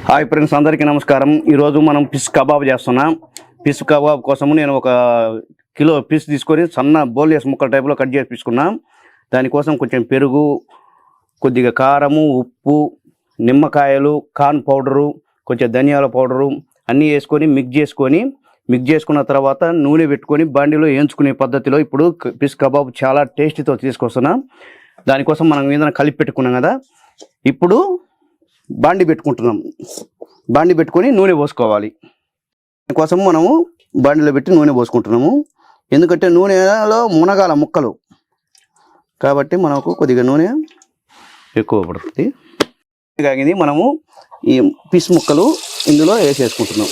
Hi friends, అందరికీ నమస్కారం. ఈరోజు మనం ఫిష్ కబాబ్ చేస్తున్నాం. ఫిష్ కబాబ్ కోసము నేను 1 కిలో ఫిష్ తీసుకొని సన్న బోన్లెస్ ముక్కల టైప్లో కట్ చేసి తీసుకున్నాం. దానికోసం కొంచెం పెరుగు, కొద్దిగా కారము, ఉప్పు, నిమ్మకాయలు, కార్న్ పౌడరు, కొంచెం ధనియాల పౌడరు అన్నీ వేసుకొని మిక్స్ చేసుకున్న తర్వాత నూనె పెట్టుకొని బాండీలో వేయించుకునే పద్ధతిలో ఇప్పుడు ఫిష్ కబాబ్ చాలా టేస్టీతో తీసుకొస్తున్నాం. దానికోసం మనం ఏదైనా కలిపి పెట్టుకున్నాం కదా, ఇప్పుడు బాండి పెట్టుకొని నూనె పోసుకోవాలి. దానికోసం మనము బాండిలో పెట్టి నూనె పోసుకుంటున్నాము. ఎందుకంటే నూనెలో మునగాల ముక్కలు కాబట్టి మనకు కొద్దిగా నూనె ఎక్కువ పడుతుంది. కాగింది, మనము ఈ ఫిష్ ముక్కలు ఇందులో వేసేసుకుంటున్నాం.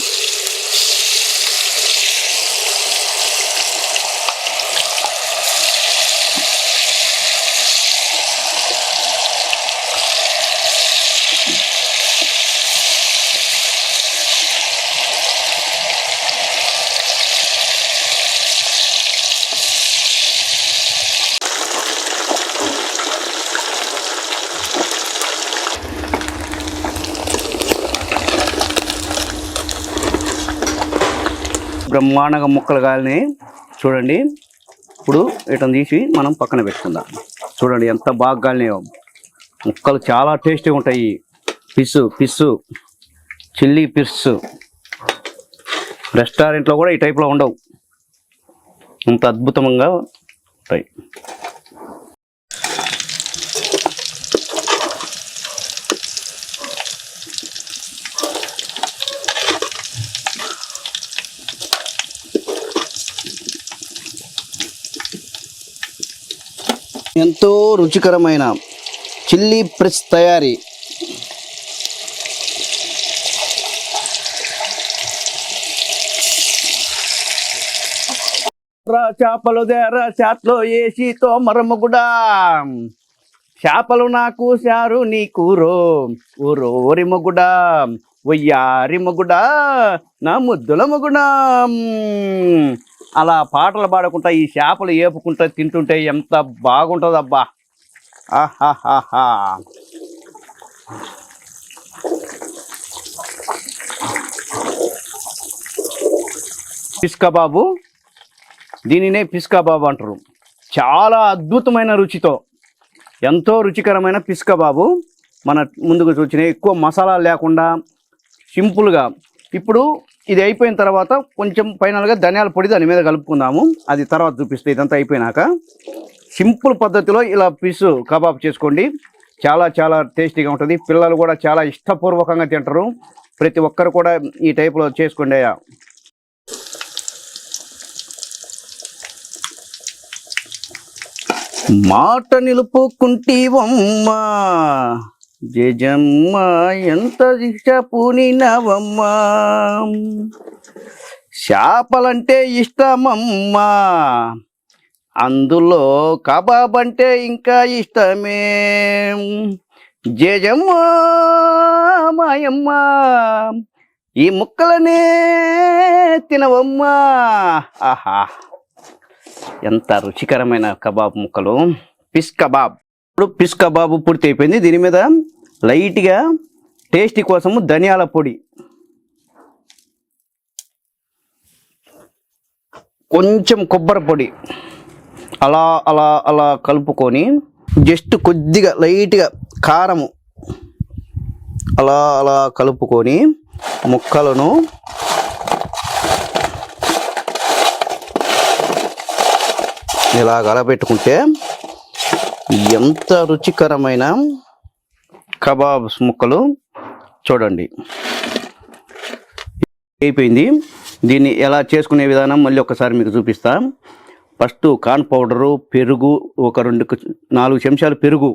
బ్రహ్మాండంగా ముక్కలు కాలినాయి చూడండి. ఇప్పుడు వీటిని తీసి మనం పక్కన పెట్టుకుందాం. చూడండి ఎంత బాగా కాలినాయో. ముక్కలు చాలా టేస్టీగా ఉంటాయి. ఫిష్ చిల్లీ ఫిష్ రెస్టారెంట్లో కూడా ఈ టైప్లో ఉండవు, అంత అద్భుతంగా ఉంటాయి. ఎంతో రుచికరమైన చిల్లీ ఫిష్ తయారీ. చేపలు దేర చాట్లో వేసి తోమరమ్మగుడా, చేపలు నాకు శారు నీ కూరో ఊరోరి మొగుడా, ఒయ్యారి మొగుడా, నా ముద్దుల మొగుడా. అలా పాటలు పాడుకుంటా ఈ చేపలు ఏపుకుంటా తింటుంటే ఎంత బాగుంటుంది అబ్బా. ఆహాహాహా. ఫిష్ కబాబు, దీనినే ఫిష్ కబాబు అంటారు. చాలా అద్భుతమైన రుచితో ఎంతో రుచికరమైన ఫిష్ కబాబు మన ముందుకు చూసిన, ఎక్కువ మసాలా లేకుండా సింపుల్గా. ఇప్పుడు ఇది అయిపోయిన తర్వాత కొంచెం ఫైనల్గా ధనియాల పొడి దాని మీద కలుపుకుందాము, అది తర్వాత చూపిస్తే. ఇదంతా అయిపోయినాక సింపుల్ పద్ధతిలో ఇలా ఫిష్ కబాబ్ చేసుకోండి. చాలా చాలా టేస్టీగా ఉంటుంది. పిల్లలు కూడా చాలా ఇష్టపూర్వకంగా తింటారు. ప్రతి ఒక్కరు కూడా ఈ టైప్లో చేసుకోండి. మాట నిలుపుకుంటీవమ్మా జజమ్మ, ఎంత దీక్ష పూనినవమ్మా, చేపలంటే ఇష్టమమ్మా, అందులో కబాబ్ అంటే ఇంకా ఇష్టమే. జజమ్మ మాయమ్మ, ఈ ముక్కలనే తినవమ్మా. ఆహా, ఎంత రుచికరమైన కబాబ్ ముక్కలు. Fish kebab. ఇప్పుడు ఫిష్ కబాబు పూర్తి అయిపోయింది. దీని మీద లైట్గా టేస్టీ కోసము ధనియాల పొడి, కొంచెం కొబ్బరి పొడి అలా అలా అలా కలుపుకొని, జస్ట్ కొద్దిగా లైట్గా కారము అలా అలా కలుపుకొని ముక్కలను ఇలా కలపెట్టుకుంటే ఎంత రుచికరమైన కబాబ్స్ ముక్కలు చూడండి. అయిపోయింది. దీన్ని ఎలా చేసుకునే విధానం మళ్ళీ ఒకసారి మీకు చూపిస్తా. ఫస్ట్ కార్న్ పౌడరు, పెరుగు, 4 చెంచాలు పెరుగు,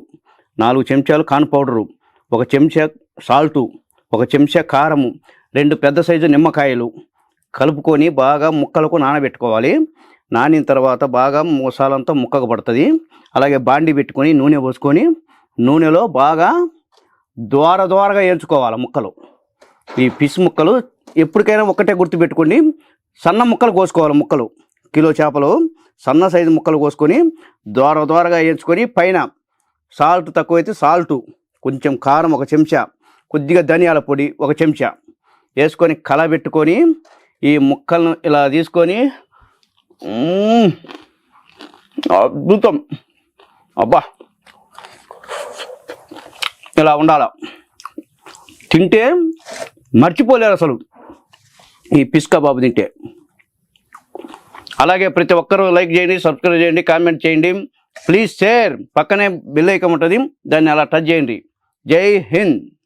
4 చెంచాలు కార్న్ పౌడరు, 1 చెంచా సాల్టు, 1 చెంచా కారము, 2 పెద్ద సైజు నిమ్మకాయలు కలుపుకొని బాగా ముక్కలకు నానబెట్టుకోవాలి. నానిన తర్వాత బాగా మసాలంతా ముక్కకు పడుతుంది. అలాగే బాండి పెట్టుకొని నూనె పోసుకొని నూనెలో బాగా ద్వారగా వేయించుకోవాలి ముక్కలు. ఈ ఫిష్ ముక్కలు ఎప్పటికైనా ఒక్కటే గుర్తుపెట్టుకోండి, సన్న ముక్కలు కోసుకోవాలి. ముక్కలు కిలో చేపలు సన్న సైజు ముక్కలు కోసుకొని ద్వారగా వేయించుకొని, పైన సాల్ట్ తక్కువైతే సాల్టు, కొంచెం కారం 1 చెంచా, కొద్దిగా ధనియాల పొడి 1 చెంచా వేసుకొని కలబెట్టుకొని ఈ ముక్కలను ఇలా తీసుకొని అద్భుతం. అబ్బా, ఇలా ఉండాల. తింటే మర్చిపోలేరు అసలు ఈ పిస్కా బాబు తింటే. అలాగే ప్రతి ఒక్కరూ లైక్ చేయండి, సబ్స్క్రైబ్ చేయండి, కామెంట్ చేయండి, ప్లీజ్ షేర్. పక్కనే బెల్ ఐకాన్ ఉంటుంది, దాన్ని అలా టచ్ చేయండి. జై హింద్.